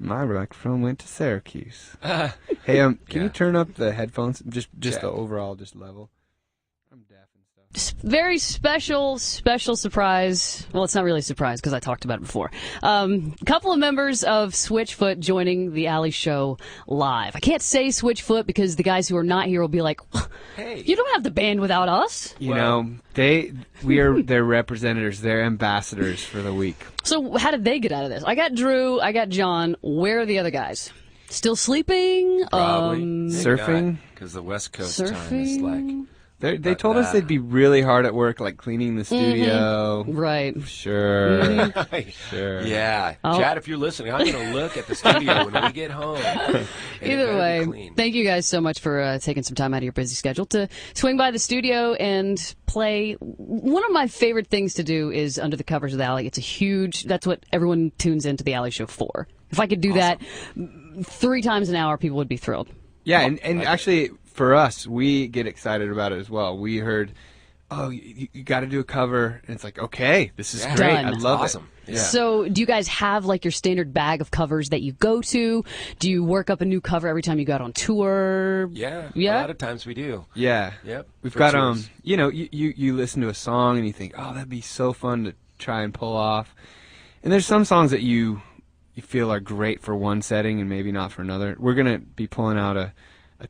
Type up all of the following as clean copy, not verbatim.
My microphone went to Syracuse. Hey, can you turn up the headphones? Just the overall level. I'm deaf and stuff. Very special surprise. Well, it's not really a surprise because I talked about it before. A couple of members of Switchfoot joining the Alley Show live. I can't say Switchfoot because the guys who are not here will be like, "Hey, you don't have the band without us." You know, we are their representatives, their ambassadors for the week. So how did they get out of this? I got Drew, I got John. Where are the other guys? Still sleeping? Probably. Surfing? Because the West Coast time is like... They told us they'd be really hard at work, like cleaning the studio. Mm-hmm. Right. Sure. Mm-hmm. Sure. Yeah. Chad, if you're listening, I'm going to look at the studio when we get home. Either way, thank you guys so much for taking some time out of your busy schedule to swing by the studio and play. One of my favorite things to do is Under the Covers of the Alley. That's what everyone tunes into the Alley Show for. If I could do that 3 times an hour, people would be thrilled. Yeah, and actually, for us, we get excited about it as well. We heard, you got to do a cover, and it's like, okay, this is great. Done. I love it. Yeah. So do you guys have like your standard bag of covers that you go to? Do you work up a new cover every time you go out on tour? Yeah. A lot of times we do. Yeah. Yep. We've got, you listen to a song and you think, oh, that'd be so fun to try and pull off. And there's some songs that you feel are great for one setting and maybe not for another. We're going to be pulling out a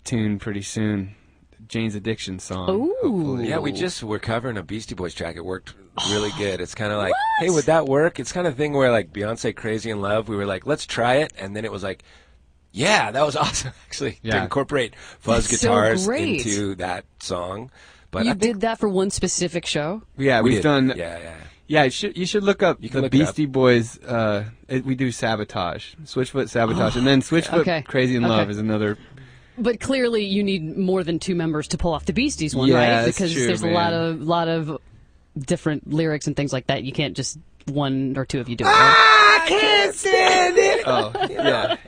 tune pretty soon, Jane's Addiction song. Ooh. Hopefully. Yeah, we're covering a Beastie Boys track. It worked really good. It's kind of like, hey, would that work? It's kind of thing where like Beyonce Crazy in Love, we were like, let's try it. And then it was like, yeah, that was awesome actually to incorporate fuzz guitars into that song. But you did that for one specific show? Yeah, we've done. Yeah, you should look up the Beastie Boys. We do Sabotage, Switchfoot Sabotage, and then Switchfoot Crazy in Love is another. But clearly, you need more than 2 members to pull off the Beasties one, yeah, right? Because true, there's a lot of different lyrics and things like that. You can't just 1 or 2 of you do it. Right? I can't stand it. Oh,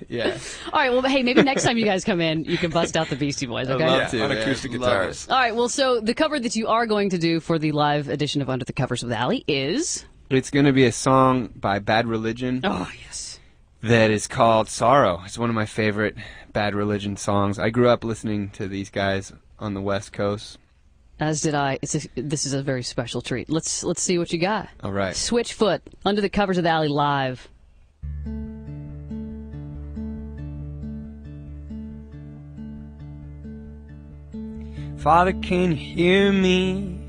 yeah. All right, well, hey, maybe next time you guys come in, you can bust out the Beastie Boys, okay? I'd love to, on acoustic guitars. All right, well, so the cover that you are going to do for the live edition of Under the Covers of the Alley is? It's going to be a song by Bad Religion. Oh, yes. That is called Sorrow. It's one of my favorite Bad Religion songs. I grew up listening to these guys on the West Coast. As did I. This is a very special treat. Let's see what you got. All right. Switchfoot, Under the Covers of the Alley live. Father, can you hear me?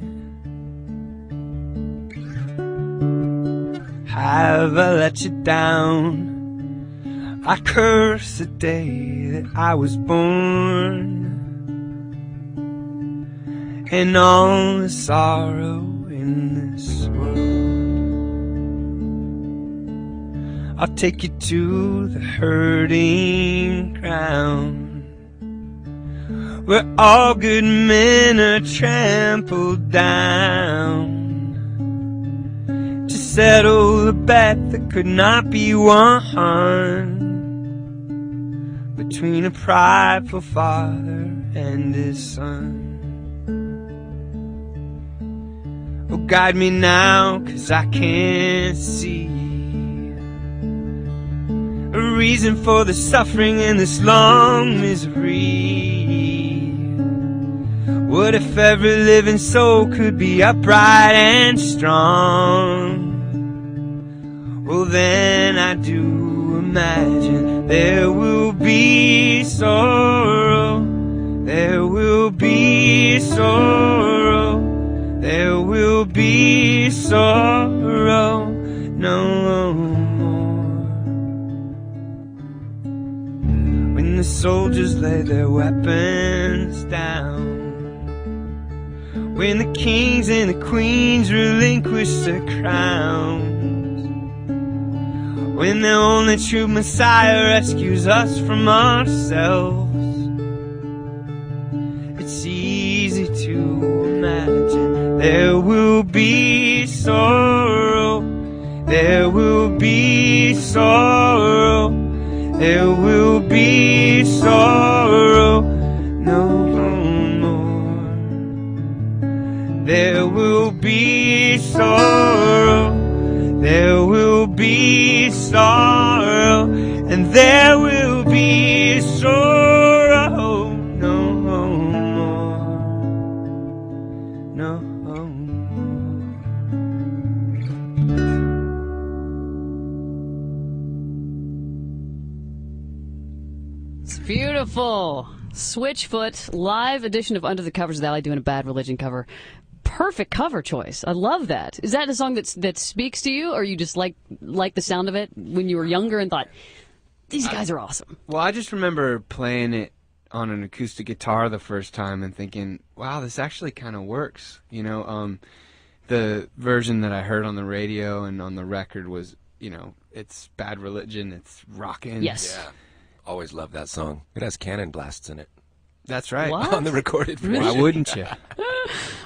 Have I let you down? I curse the day that I was born, and all the sorrow in this world. I'll take you to the hurting ground, where all good men are trampled down, to settle a bet that could not be won, between a prideful father and his son. Oh, guide me now, 'cause I can't see a reason for the suffering and this long misery. What if every living soul could be upright and strong? Well, then I do imagine there will be sorrow, there will be sorrow, there will be sorrow no more. When the soldiers lay their weapons down, when the kings and the queens relinquish their crowns, when the only true Messiah rescues us from ourselves, it's easy to imagine there will be sorrow, there will be sorrow, there will be sorrow no more. There will be sorrow, There will be sorrow, and there will be sorrow no more, no more. It's beautiful. Switchfoot, live edition of Under the Covers of the Alley, doing a Bad Religion cover. Perfect cover choice. I love that. Is that a song that speaks to you, or you just like the sound of it when you were younger and thought, these guys are awesome? Well, I just remember playing it on an acoustic guitar the first time and thinking, wow, this actually kind of works. You know, the version that I heard on the radio and on the record was, you know, it's Bad Religion, it's rockin'. Yes. Yeah. Always loved that song. It has cannon blasts in it. That's right. What? On the recorded version. Why wouldn't you?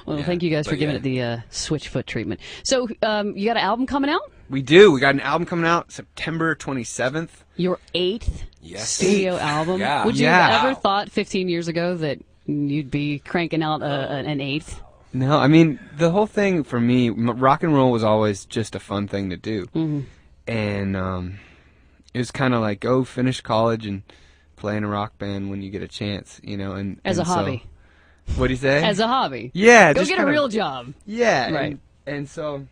Well, thank you guys for giving it the Switchfoot treatment. So, you got an album coming out? We do. We got an album coming out September 27th. Your 8th studio album? Yeah. Would you have ever thought 15 years ago that you'd be cranking out an 8th? No, I mean, the whole thing for me, rock and roll was always just a fun thing to do. Mm-hmm. And it was kind of like, go finish college and play in a rock band when you get a chance, you know. And As a hobby. What do you say? As a hobby. Yeah. Go just get a real job. Yeah. Right. And so,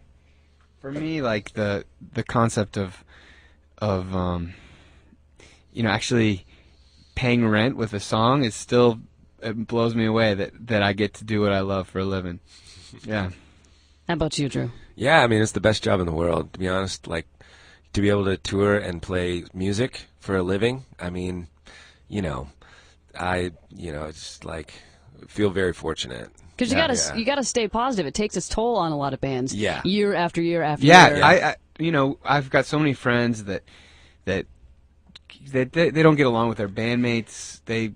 for me, like, the concept of you know, actually paying rent with a song is still, it blows me away that I get to do what I love for a living. Yeah. How about you, Drew? Yeah, I mean, it's the best job in the world, to be honest. Like, to be able to tour and play music for a living, I mean, you know, it's like, feel very fortunate. Because you gotta stay positive. It takes its toll on a lot of bands. Yeah. Year after year after year. year. You know, I've got so many friends that they don't get along with their bandmates. They,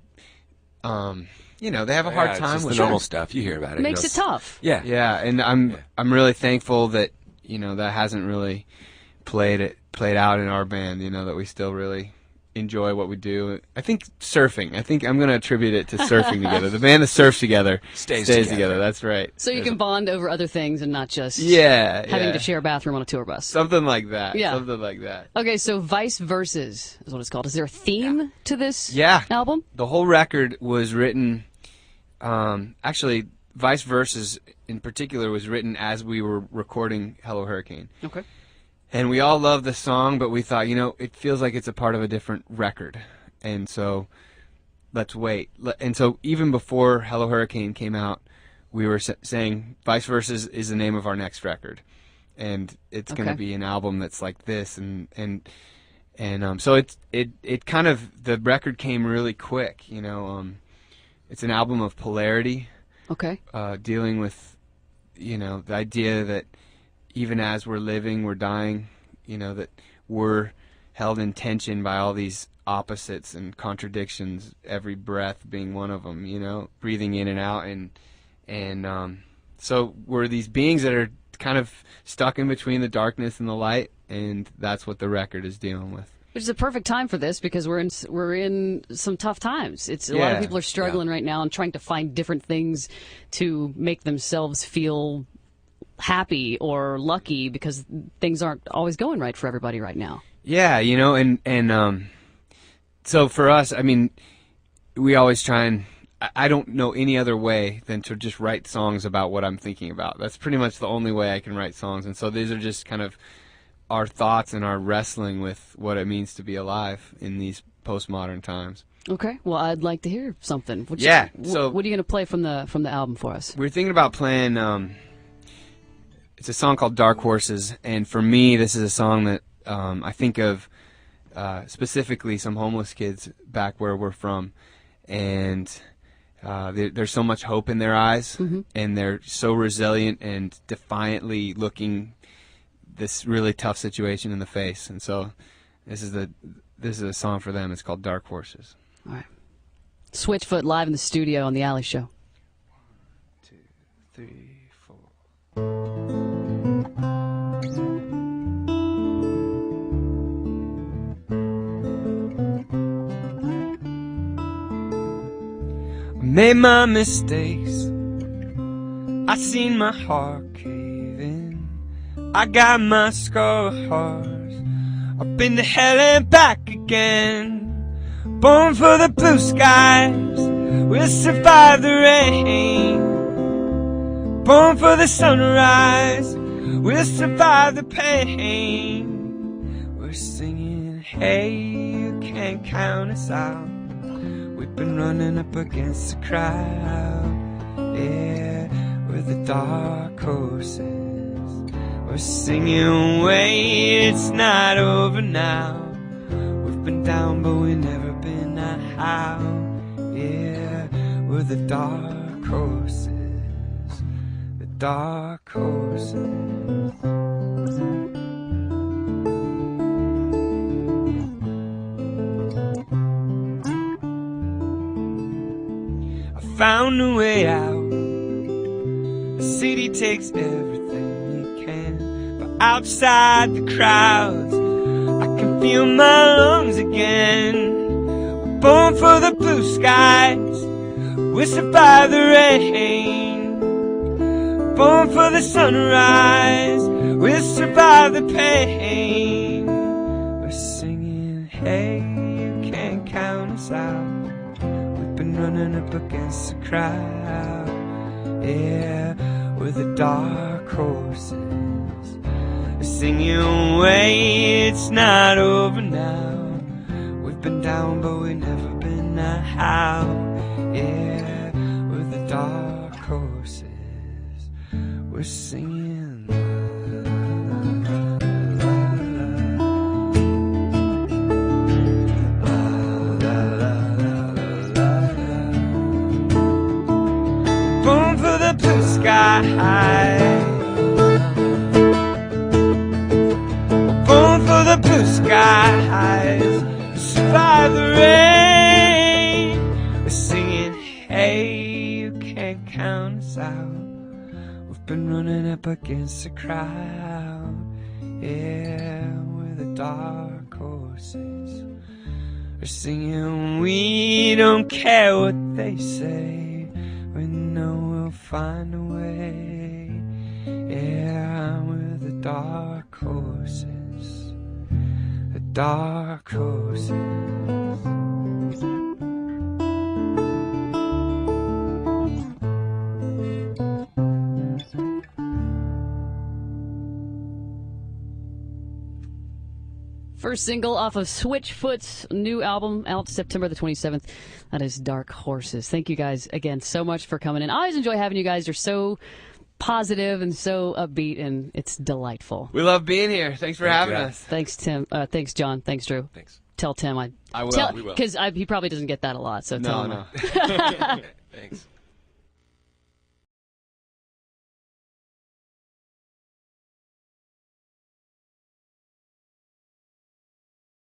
you know, they have a hard time it's with the normal stuff. You hear about it. It makes it tough. Yeah. Yeah, and I'm really thankful that, you know, that hasn't really played out in our band, you know, that we still really enjoy what we do. I think surfing. I think I'm going to attribute it to surfing together. The band that surfs together stays together. That's right. So you can bond over other things and not just having to share a bathroom on a tour bus. Something like that. Yeah. Something like that. Okay, so Vice Verses is what it's called. Is there a theme to this album? The whole record was written, actually, Vice Verses in particular was written as we were recording Hello Hurricane. Okay. And we all love the song, but we thought, you know, it feels like it's a part of a different record. And so, let's wait. And so, even before Hello Hurricane came out, we were saying Vice Versa is the name of our next record. And it's going to be an album that's like this. And so, it kind of, the record came really quick, you know. It's an album of polarity. Okay. Dealing with, you know, the idea that even as we're living, we're dying, you know, that we're held in tension by all these opposites and contradictions, every breath being one of them, you know, breathing in and out. And so we're these beings that are kind of stuck in between the darkness and the light, and that's what the record is dealing with. Which is a perfect time for this because we're in some tough times. It's a lot of people are struggling right now and trying to find different things to make themselves feel happy or lucky because things aren't always going right for everybody right now. Yeah, you know, and so for us, I mean, we always try and I don't know any other way than to just write songs about what I'm thinking about. That's pretty much the only way I can write songs, and so these are just kind of our thoughts and our wrestling with what it means to be alive in these postmodern times. Okay, well, I'd like to hear something. What are you going to play from the album for us? We're thinking about playing. It's a song called Dark Horses, and for me, this is a song that I think of specifically some homeless kids back where we're from, and there's so much hope in their eyes, and they're so resilient and defiantly looking this really tough situation in the face, and so this is a song for them. It's called Dark Horses. All right, Switchfoot live in the studio on the Alley Show. 1, 2, 3, 4. Made my mistakes, I seen my heart cave in, I got my score horse, up into hell and back again. Born for the blue skies, we'll survive the rain. Born for the sunrise, we'll survive the pain. We're singing, hey, you can't count us out. We've been running up against the crowd. Yeah, we're the dark horses. We're singing, wait, it's not over now. We've been down, but we've never been out. Yeah, we're the dark horses. The dark horses. I found a way out. The city takes everything you can, but outside the crowds, I can feel my lungs again. We're born for the blue skies, we'll survive the rain. Born for the sunrise, we'll survive the pain. We're singing, hey, you can't count us out. We've been running up against the crowd. Yeah, we're the dark horses. We're singing, wait, it's not over now. We've been down, but we've never been out. Yeah, we're the dark horses. We're singing, la, la, la, la, la. Born for the blue sky, born for the blue skies, survive the rain. We're singing, hey, you can't count us out. We've been running up against the crowd. Yeah, we're the dark horses. We're singing, we don't care what they say. We know we'll find a way. Yeah, we're the dark horses. The dark horses. First single off of Switchfoot's new album, out September the 27th. That is Dark Horses. Thank you guys again so much for coming in. I always enjoy having you guys. You're so positive and so upbeat, and it's delightful. We love being here. Thanks for having us. Thanks, Tim. Thanks, John. Thanks, Drew. Thanks. Tell Tim I will. Tell, we will. Because he probably doesn't get that a lot, so tell him. No. Thanks.